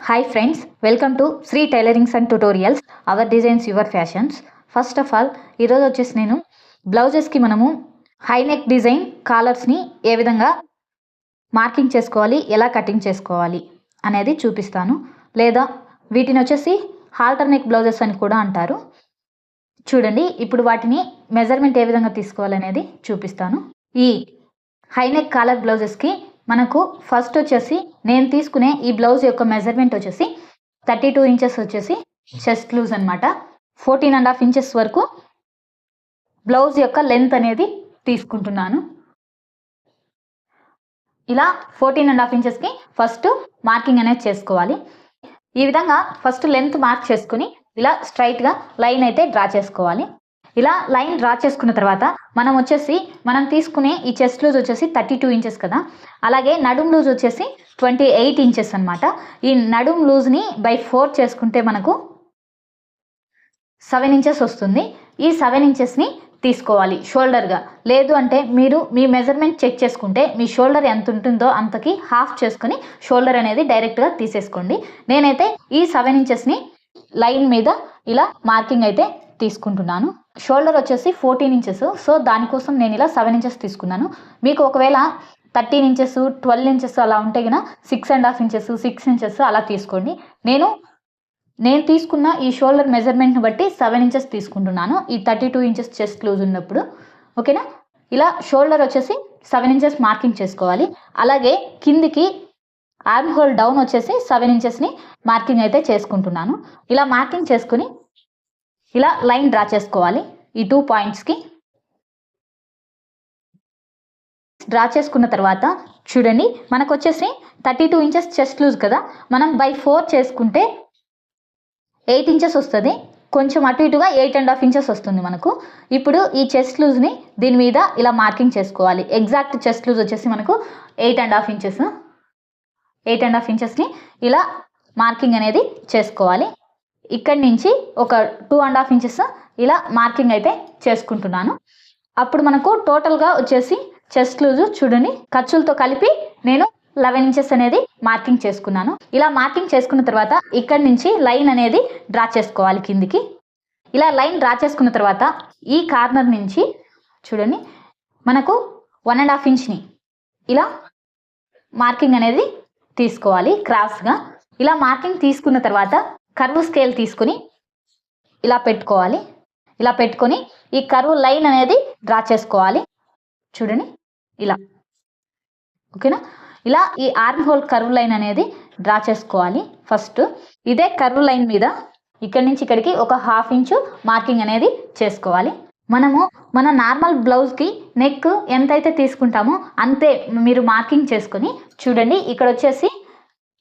Hi friends, welcome to Sri Tailorings and Tutorials, our designs, your fashions. First of all, ఈరోజు వచ్చేసి నేను బ్లౌజెస్కి మనము high neck design కాలర్స్ని ఏ విధంగా marking చేసుకోవాలి, ఎలా కటింగ్ చేసుకోవాలి అనేది చూపిస్తాను. లేదా వీటిని వచ్చేసి హాల్టర్ నెక్ బ్లౌజెస్ అని కూడా అంటారు. చూడండి, ఇప్పుడు వాటిని మెజర్మెంట్ ఏ విధంగా తీసుకోవాలనేది చూపిస్తాను. ఈ హై నెక్ కాలర్ బ్లౌజెస్కి మనకు ఫస్ట్ వచ్చేసి నేను తీసుకునే ఈ బ్లౌజ్ యొక్క మెజర్మెంట్ వచ్చేసి 32 ఇంచెస్ వచ్చేసి చెస్ట్ లూజ్ అనమాట. 14.5 ఇంచెస్ వరకు బ్లౌజ్ యొక్క లెంత్ అనేది తీసుకుంటున్నాను. ఇలా 14.5 ఇంచెస్కి ఫస్ట్ మార్కింగ్ అనేది చేసుకోవాలి. ఈ విధంగా ఫస్ట్ లెంత్ మార్క్ చేసుకుని ఇలా స్ట్రైట్గా లైన్ అయితే డ్రా చేసుకోవాలి. ఇలా లైన్ డ్రా చేసుకున్న తర్వాత మనం తీసుకునే ఈ చెస్ట్ లూజ్ వచ్చేసి 32 ఇంచెస్ కదా, అలాగే నడుం లూజ్ వచ్చేసి 28 ఇంచెస్ అనమాట. ఈ నడుం లూజ్ని బై 4 చేసుకుంటే మనకు 7 ఇంచెస్ వస్తుంది. ఈ 7 ఇంచెస్ని తీసుకోవాలి షోల్డర్గా. లేదు అంటే మీరు మీ మెజర్మెంట్ చెక్ చేసుకుంటే మీ షోల్డర్ ఎంత ఉంటుందో అంతకి హాఫ్ చేసుకుని షోల్డర్ అనేది డైరెక్ట్గా తీసేసుకోండి. నేనైతే ఈ 7 ఇంచెస్ని లైన్ మీద ఇలా మార్కింగ్ అయితే తీసుకుంటున్నాను. షోల్డర్ వచ్చేసి 14 ఇంచెస్, సో దానికోసం నేను ఇలా 7 ఇంచెస్ తీసుకున్నాను. మీకు ఒకవేళ 13 ఇంచెస్ 12 ఇంచెస్ అలా ఉంటే కనుక 6.5 ఇంచెస్ 6 ఇంచెస్ అలా తీసుకోండి. నేను తీసుకున్న ఈ షోల్డర్ మెజర్మెంట్ని బట్టి 7 ఇంచెస్ తీసుకుంటున్నాను ఈ 32 ఇంచెస్ చెస్ట్ లూజ్ ఉన్నప్పుడు. ఓకేనా? ఇలా షోల్డర్ వచ్చేసి 7 ఇంచెస్ మార్కింగ్ చేసుకోవాలి. అలాగే కిందికి ఆర్మ్ హోల్ డౌన్ వచ్చేసి 7 ఇంచెస్ని మార్కింగ్ అయితే చేసుకుంటున్నాను. ఇలా మార్కింగ్ చేసుకుని ఇలా లైన్ డ్రా చేసుకోవాలి. ఈ 2 పాయింట్స్కి డ్రా చేసుకున్న తర్వాత చూడండి, మనకు వచ్చేసి 32 ఇంచెస్ చెస్ట్ లూజ్ కదా, మనం బై 4 చేసుకుంటే 8 ఇంచెస్ వస్తుంది. కొంచెం అటు ఇటుగా 8.5 ఇంచెస్ వస్తుంది మనకు. ఇప్పుడు ఈ చెస్ట్ లూజ్ని దీని మీద ఇలా మార్కింగ్ చేసుకోవాలి. ఎగ్జాక్ట్ చెస్ట్ లూజ్ వచ్చేసి మనకు 8.5 ఇంచెస్. 8.5 ఇంచెస్ని ఇలా మార్కింగ్ అనేది చేసుకోవాలి. ఇక్కడి నుంచి ఒక 2.5 ఇంచెస్ ఇలా మార్కింగ్ అయితే చేసుకుంటున్నాను. అప్పుడు మనకు టోటల్గా వచ్చేసి చెస్ట్ లూజు చూడండి, ఖర్చులతో కలిపి నేను 11 ఇంచెస్ అనేది మార్కింగ్ చేసుకున్నాను. ఇలా మార్కింగ్ చేసుకున్న తర్వాత ఇక్కడి నుంచి లైన్ అనేది డ్రా చేసుకోవాలి కిందికి. ఇలా లైన్ డ్రా చేసుకున్న తర్వాత ఈ కార్నర్ నుంచి చూడండి మనకు 1.5 ఇంచ్ని ఇలా మార్కింగ్ అనేది తీసుకోవాలి క్రాస్గా. ఇలా మార్కింగ్ తీసుకున్న తర్వాత కర్వ్ స్కేల్ తీసుకుని ఇలా పెట్టుకోవాలి. ఇలా పెట్టుకొని ఈ కర్వ్ లైన్ అనేది డ్రా చేసుకోవాలి. చూడండి ఇలా. ఓకేనా? ఇలా ఈ ఆర్మ్ హోల్ కర్వ్ లైన్ అనేది డ్రా చేసుకోవాలి. ఫస్ట్ ఇదే కర్వ్ లైన్ మీద ఇక్కడి నుంచి ఇక్కడికి ఒక 1/2 ఇంచు మార్కింగ్ అనేది చేసుకోవాలి. మన నార్మల్ బ్లౌజ్కి నెక్ ఎంతైతే తీసుకుంటామో అంతే మీరు మార్కింగ్ చేసుకొని చూడండి. ఇక్కడ వచ్చేసి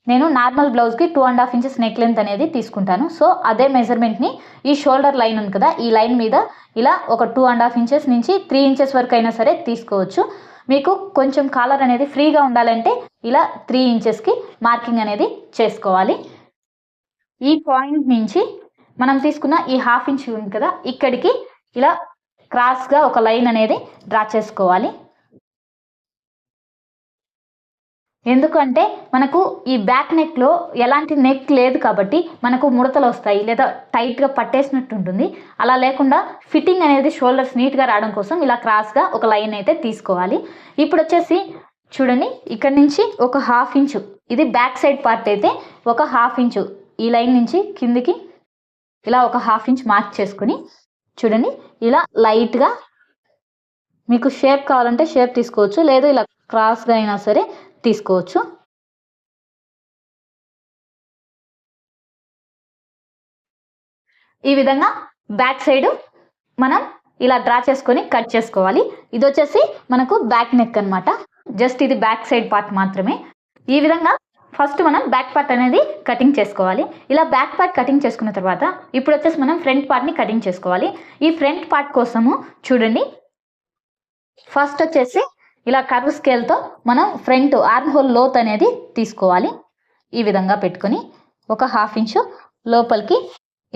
నేను నార్మల్ బ్లౌజ్కి 2.5 ఇంచెస్ నెక్ లెంత్ అనేది తీసుకుంటాను. సో అదే మెజర్మెంట్ని ఈ షోల్డర్ లైన్ ఉంది కదా, ఈ లైన్ మీద ఇలా ఒక 2.5 ఇంచెస్ నుంచి 3 ఇంచెస్ వరకు అయినా సరే తీసుకోవచ్చు. మీకు కొంచెం కాలర్ అనేది ఫ్రీగా ఉండాలంటే ఇలా 3 ఇంచెస్కి మార్కింగ్ అనేది చేసుకోవాలి. ఈ పాయింట్ నుంచి మనం తీసుకున్న ఈ 1/2 ఇంచ్ ఉంది కదా, ఇక్కడికి ఇలా క్రాస్గా ఒక లైన్ అనేది డ్రా చేసుకోవాలి. ఎందుకంటే మనకు ఈ బ్యాక్ నెక్లో ఎలాంటి నెక్ లేదు కాబట్టి మనకు ముడతలు వస్తాయి, లేదా టైట్గా పట్టేసినట్టు ఉంటుంది. అలా లేకుండా ఫిట్టింగ్ అనేది షోల్డర్స్ నీట్గా రావడం కోసం ఇలా క్రాస్గా ఒక లైన్ అయితే తీసుకోవాలి. ఇప్పుడు వచ్చేసి చూడండి, ఇక్కడ నుంచి ఒక 1/2 ఇంచు, ఇది బ్యాక్ సైడ్ పార్ట్ అయితే ఒక 1/2 ఇంచు ఈ లైన్ నుంచి కిందికి ఇలా ఒక 1/2 ఇంచ్ మార్క్ చేసుకుని చూడండి ఇలా లైట్గా మీకు షేప్ కావాలంటే షేప్ తీసుకోవచ్చు, లేదు ఇలా క్రాస్గా అయినా సరే తీసుకోవచ్చు. ఈ విధంగా బ్యాక్ సైడ్ మనం ఇలా డ్రా చేసుకొని కట్ చేసుకోవాలి. ఇది వచ్చేసి మనకు బ్యాక్ నెక్ అనమాట. జస్ట్ ఇది బ్యాక్ సైడ్ పార్ట్ మాత్రమే. ఈ విధంగా ఫస్ట్ మనం బ్యాక్ పార్ట్ అనేది కటింగ్ చేసుకోవాలి. ఇలా బ్యాక్ పార్ట్ కటింగ్ చేసుకున్న తర్వాత ఇప్పుడు వచ్చేసి మనం ఫ్రంట్ పార్ట్ని కటింగ్ చేసుకోవాలి. ఈ ఫ్రంట్ పార్ట్ కోసము చూడండి, ఫస్ట్ వచ్చేసి ఇలా కర్వ్ స్కేల్తో మనం ఫ్రంట్ ఆర్మ్ హోల్ లోత్ అనేది తీసుకోవాలి. ఈ విధంగా పెట్టుకొని ఒక 1/2 ఇంచు లోపలికి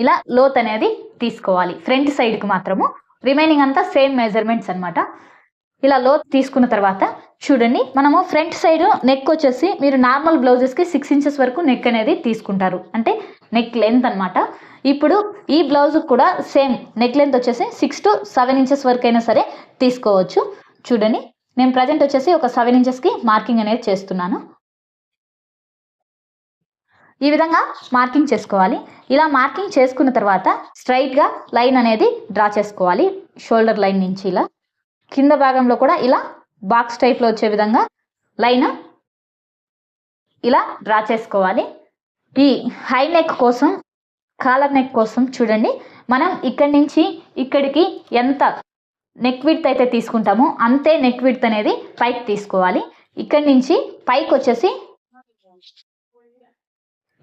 ఇలా లోత్ అనేది తీసుకోవాలి ఫ్రంట్ సైడ్కి మాత్రము. రిమైనింగ్ అంతా సేమ్ మెజర్మెంట్స్ అనమాట. ఇలా లోతు తీసుకున్న తర్వాత చూడండి, మనము ఫ్రంట్ సైడ్ నెక్ వచ్చేసి మీరు నార్మల్ బ్లౌజెస్కి 6 ఇంచెస్ వరకు నెక్ అనేది తీసుకుంటారు, అంటే నెక్ లెంత్ అనమాట. ఇప్పుడు ఈ బ్లౌజ్ కూడా సేమ్ నెక్ లెంత్ వచ్చేసి 6 to 7 ఇంచెస్ వరకు అయినా సరే తీసుకోవచ్చు. చూడండి, నేను ప్రజెంట్ వచ్చేసి ఒక 7 ఇంచెస్కి మార్కింగ్ అనేది చేస్తున్నాను. ఈ విధంగా మార్కింగ్ చేసుకోవాలి. ఇలా మార్కింగ్ చేసుకున్న తర్వాత స్ట్రైట్గా లైన్ అనేది డ్రా చేసుకోవాలి. షోల్డర్ లైన్ నుంచి ఇలా కింద భాగంలో కూడా ఇలా బాక్స్ టైప్లో వచ్చే విధంగా లైన్ ఇలా డ్రా చేసుకోవాలి. ఈ హై నెక్ కోసం, కాలర్ నెక్ కోసం చూడండి, మనం ఇక్కడి నుంచి ఇక్కడికి ఎంత నెక్ విడ్త్ అయితే తీసుకుంటామో అంతే నెక్ విడ్త్ అనేది పైకి తీసుకోవాలి. ఇక్కడి నుంచి పైకి వచ్చేసి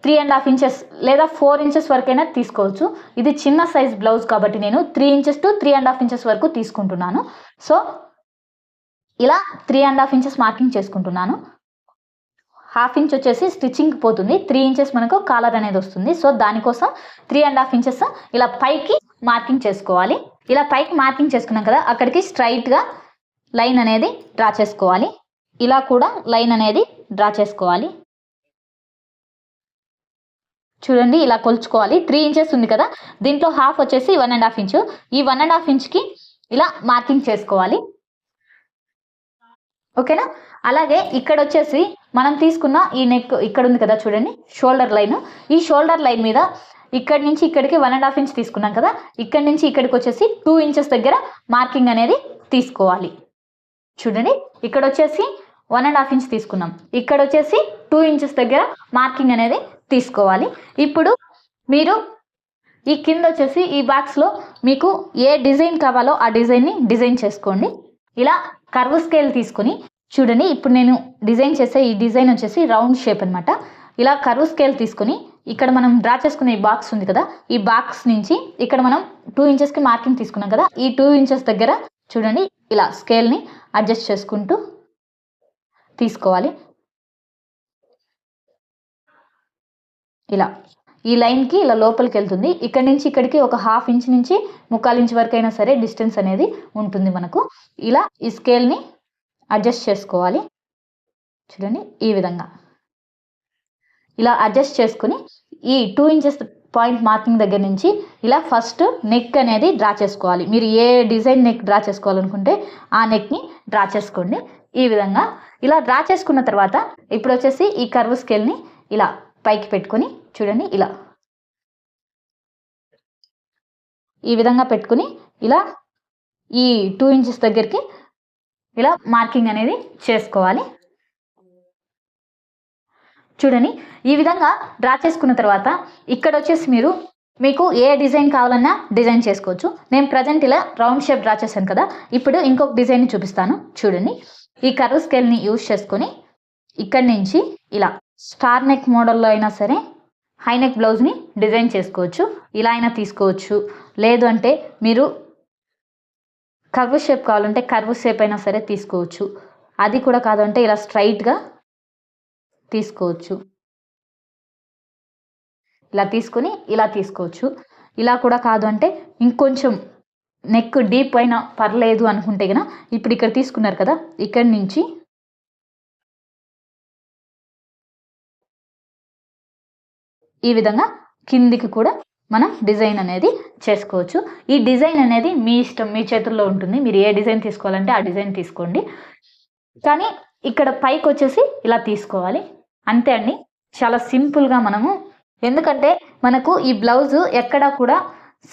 3.5 ఇంచెస్ లేదా 4 ఇంచెస్ వరకైనా తీసుకోవచ్చు. ఇది చిన్న సైజ్ బ్లౌజ్ కాబట్టి నేను 3 ఇంచెస్ టు 3.5 ఇంచెస్ వరకు తీసుకుంటున్నాను. సో ఇలా 3.5 ఇంచెస్ మార్కింగ్ చేసుకుంటున్నాను. 1/2 ఇంచ్ వచ్చేసి స్టిచ్చింగ్ పోతుంది, 3 ఇంచెస్ మనకు కాలర్ అనేది వస్తుంది. సో దానికోసం 3.5 ఇంచెస్ ఇలా పైకి మార్కింగ్ చేసుకోవాలి. ఇలా పైకి మార్కింగ్ చేసుకున్నాం కదా, అక్కడికి స్ట్రైట్గా లైన్ అనేది డ్రా చేసుకోవాలి. ఇలా కూడా లైన్ అనేది డ్రా చేసుకోవాలి. చూడండి, ఇలా కొలుచుకోవాలి. 3 ఇంచెస్ ఉంది కదా, దీంట్లో హాఫ్ వచ్చేసి 1.5 ఇంచు. ఈ 1.5 ఇంచ్కి ఇలా మార్కింగ్ చేసుకోవాలి. ఓకేనా? అలాగే ఇక్కడ వచ్చేసి మనం తీసుకున్న ఈ నెక్ ఇక్కడ ఉంది కదా, చూడండి షోల్డర్ లైన్. ఈ షోల్డర్ లైన్ మీద ఇక్కడి నుంచి ఇక్కడికి 1.5 ఇంచ్ తీసుకున్నాం కదా, ఇక్కడి నుంచి ఇక్కడికి వచ్చేసి 2 ఇంచెస్ దగ్గర మార్కింగ్ అనేది తీసుకోవాలి. చూడండి, ఇక్కడ వచ్చేసి 1.5 ఇంచ్ తీసుకున్నాం, ఇక్కడ వచ్చేసి 2 ఇంచెస్ దగ్గర మార్కింగ్ అనేది తీసుకోవాలి. ఇప్పుడు మీరు ఈ కింద వచ్చేసి ఈ బాక్స్లో మీకు ఏ డిజైన్ కావాలో ఆ డిజైన్ని డిజైన్ చేసుకోండి. ఇలా కర్వ్ స్కేల్ తీసుకొని చూడండి, ఇప్పుడు నేను డిజైన్ చేసే ఈ డిజైన్ వచ్చేసి రౌండ్ షేప్ అనమాట. ఇలా కర్వ్ స్కేల్ తీసుకొని ఇక్కడ మనం డ్రా చేసుకునే ఈ బాక్స్ ఉంది కదా, ఈ బాక్స్ నుంచి ఇక్కడ మనం 2 ఇంచెస్కి మార్కింగ్ తీసుకున్నాం కదా, ఈ 2 ఇంచెస్ దగ్గర చూడండి ఇలా స్కేల్ని అడ్జస్ట్ చేసుకుంటూ తీసుకోవాలి. ఇలా ఈ లైన్కి ఇలా లోపలికి వెళ్తుంది. ఇక్కడ నుంచి ఇక్కడికి ఒక 1/2 ఇంచ్ నుంచి 1/4 ఇంచ్ వరకు అయినా సరే డిస్టెన్స్ అనేది ఉంటుంది మనకు. ఇలా ఈ స్కేల్ని అడ్జస్ట్ చేసుకోవాలి. చూడండి, ఈ విధంగా ఇలా అడ్జస్ట్ చేసుకుని ఈ 2 ఇంచెస్ పాయింట్ మార్కింగ్ దగ్గర నుంచి ఇలా ఫస్ట్ నెక్ అనేది డ్రా చేసుకోవాలి. మీరు ఏ డిజైన్ నెక్ డ్రా చేసుకోవాలనుకుంటే ఆ నెక్ని డ్రా చేసుకోండి. ఈ విధంగా ఇలా డ్రా చేసుకున్న తర్వాత ఇప్పుడు వచ్చేసి ఈ కర్వ్ స్కేల్ని ఇలా పైకి పెట్టుకొని చూడండి, ఇలా ఈ విధంగా పెట్టుకుని ఇలా ఈ 2 ఇంచెస్ దగ్గరికి ఇలా మార్కింగ్ అనేది చేసుకోవాలి. చూడండి, ఈ విధంగా డ్రా చేసుకున్న తర్వాత ఇక్కడ వచ్చేసి మీకు ఏ డిజైన్ కావాలన్నా డిజైన్ చేసుకోవచ్చు. నేను ప్రజెంట్ ఇలా రౌండ్ షేప్ డ్రా చేశాను కదా, ఇప్పుడు ఇంకొక డిజైన్ని చూపిస్తాను. చూడండి, ఈ కర్వ్ స్కేల్ని యూజ్ చేసుకొని ఇక్కడి నుంచి ఇలా స్టార్ నెక్ మోడల్లో అయినా సరే హై నెక్ బ్లౌజ్ని డిజైన్ చేసుకోవచ్చు. ఇలా అయినా తీసుకోవచ్చు, లేదు అంటే మీరు కర్వ్ షేప్ కావాలంటే కర్వ్ షేప్ అయినా సరే తీసుకోవచ్చు. అది కూడా కాదంటే ఇలా స్ట్రైట్గా తీసుకోవచ్చు. ఇలా తీసుకొని ఇలా తీసుకోవచ్చు. ఇలా కూడా కాదు అంటే ఇంకొంచెం నెక్ డీప్ అయినా పర్లేదు అనుకుంటే కనుక ఇప్పుడు ఇక్కడ తీసుకున్నారు కదా, ఇక్కడి నుంచి ఈ విధంగా కిందికి కూడా మనం డిజైన్ అనేది చేసుకోవచ్చు. ఈ డిజైన్ అనేది మీ ఇష్టం, మీ చేతుల్లో ఉంటుంది. మీరు ఏ డిజైన్ తీసుకోవాలంటే ఆ డిజైన్ తీసుకోండి. కానీ ఇక్కడ పైకి వచ్చేసి ఇలా తీసుకోవాలి. అంతే అండి, చాలా సింపుల్గా మనము, ఎందుకంటే మనకు ఈ బ్లౌజు ఎక్కడా కూడా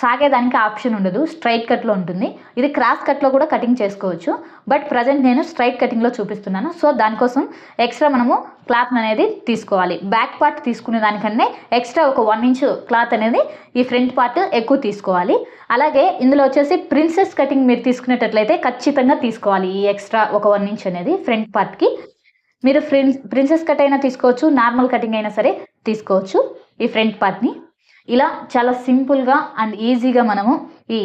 సాగేదానికి ఆప్షన్ ఉండదు, స్ట్రైట్ కట్లో ఉంటుంది. ఇది క్రాస్ కట్లో కూడా కటింగ్ చేసుకోవచ్చు, బట్ ప్రజెంట్ నేను స్ట్రైట్ కటింగ్లో చూపిస్తున్నాను. సో దానికోసం ఎక్స్ట్రా మనము క్లాత్ అనేది తీసుకోవాలి. బ్యాక్ పార్ట్ తీసుకునే దానికన్నా ఎక్స్ట్రా ఒక 1 ఇంచ్ క్లాత్ అనేది ఈ ఫ్రంట్ పార్ట్ ఎక్కువ తీసుకోవాలి. అలాగే ఇందులో వచ్చేసి ప్రిన్సెస్ కటింగ్ మీరు తీసుకునేటట్లయితే ఖచ్చితంగా తీసుకోవాలి ఈ ఎక్స్ట్రా ఒక 1 ఇంచ్ అనేది ఫ్రంట్ పార్ట్కి. మీరు ప్రిన్సెస్ కట్ అయినా తీసుకోవచ్చు, నార్మల్ కటింగ్ అయినా సరే తీసుకోవచ్చు ఈ ఫ్రంట్ పార్ట్ని. ఇలా చాలా సింపుల్గా అండ్ ఈజీగా మనము ఈ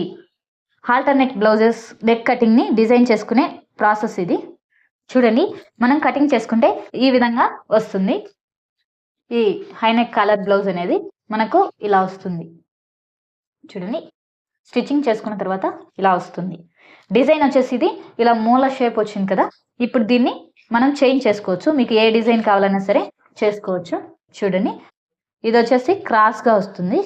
హాల్టర్ నెక్ బ్లౌజెస్ నెక్ కటింగ్ని డిజైన్ చేసుకునే ప్రాసెస్ ఇది. చూడండి, మనం కటింగ్ చేసుకుంటే ఈ విధంగా వస్తుంది. ఈ హై నెక్ కాలర్ బ్లౌజ్ అనేది మనకు ఇలా వస్తుంది. చూడండి, స్టిచ్చింగ్ చేసుకున్న తర్వాత ఇలా వస్తుంది. డిజైన్ వచ్చేసి ఇది ఇలా మూల షేప్ వచ్చింది కదా, ఇప్పుడు దీన్ని మనం చేంజ్ చేసుకోవచ్చు. మీకు ఏ డిజైన్ కావాలన్నా సరే చేసుకోవచ్చు. చూడండి, ఇది వచ్చేసి క్రాస్గా వస్తుంది.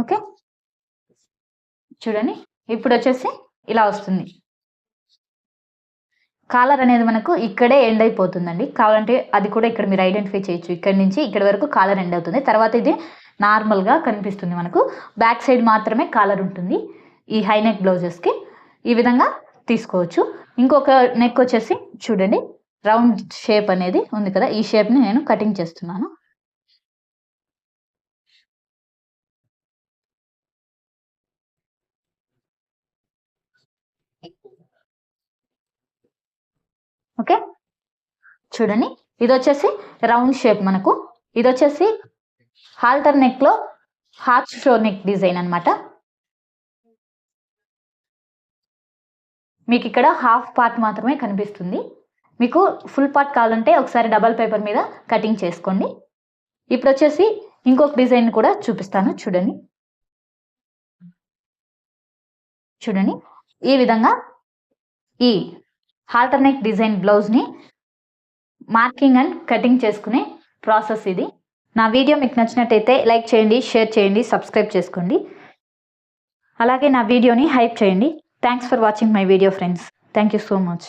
ఓకే, చూడండి ఇప్పుడు వచ్చేసి ఇలా వస్తుంది. కాలర్ అనేది మనకు ఇక్కడే ఎండ్ అయిపోతుందండి. కావాలంటే అది కూడా ఇక్కడ మీరు ఐడెంటిఫై చేయొచ్చు. ఇక్కడి నుంచి ఇక్కడి వరకు కాలర్ ఎండ్ అవుతుంది. తర్వాత ఇది నార్మల్గా కనిపిస్తుంది మనకు. బ్యాక్ సైడ్ మాత్రమే కాలర్ ఉంటుంది ఈ హై నెక్ బ్లౌజెస్కి. ఈ విధంగా తీసుకోవచ్చు. ఇంకొక నెక్ వచ్చేసి చూడండి, రౌండ్ షేప్ అనేది ఉంది కదా, ఈ షేప్ని నేను కటింగ్ చేస్తున్నాను. ఓకే, చూడండి ఇది వచ్చేసి రౌండ్ షేప్ మనకు. ఇది వచ్చేసి హాల్టర్ నెక్లో హార్ట్ షో నెక్ డిజైన్ అనమాట. మీకు ఇక్కడ హాఫ్ పార్ట్ మాత్రమే కనిపిస్తుంది. మీకు ఫుల్ పార్ట్ కావాలంటే ఒకసారి డబల్ పేపర్ మీద కటింగ్ చేసుకోండి. ఇప్పుడు వచ్చేసి ఇంకొక డిజైన్ కూడా చూపిస్తాను. చూడండి, చూడండి ఈ విధంగా ఈ హాల్టర్ నెక్ డిజైన్ బ్లౌజ్ని మార్కింగ్ అండ్ కటింగ్ చేసుకునే ప్రాసెస్ ఇది. నా వీడియో మీకు నచ్చినట్టయితే లైక్ చేయండి, షేర్ చేయండి, సబ్స్క్రైబ్ చేసుకోండి. అలాగే నా వీడియోని హైప్ చేయండి. Thanks for watching my video friends. Thank you so much.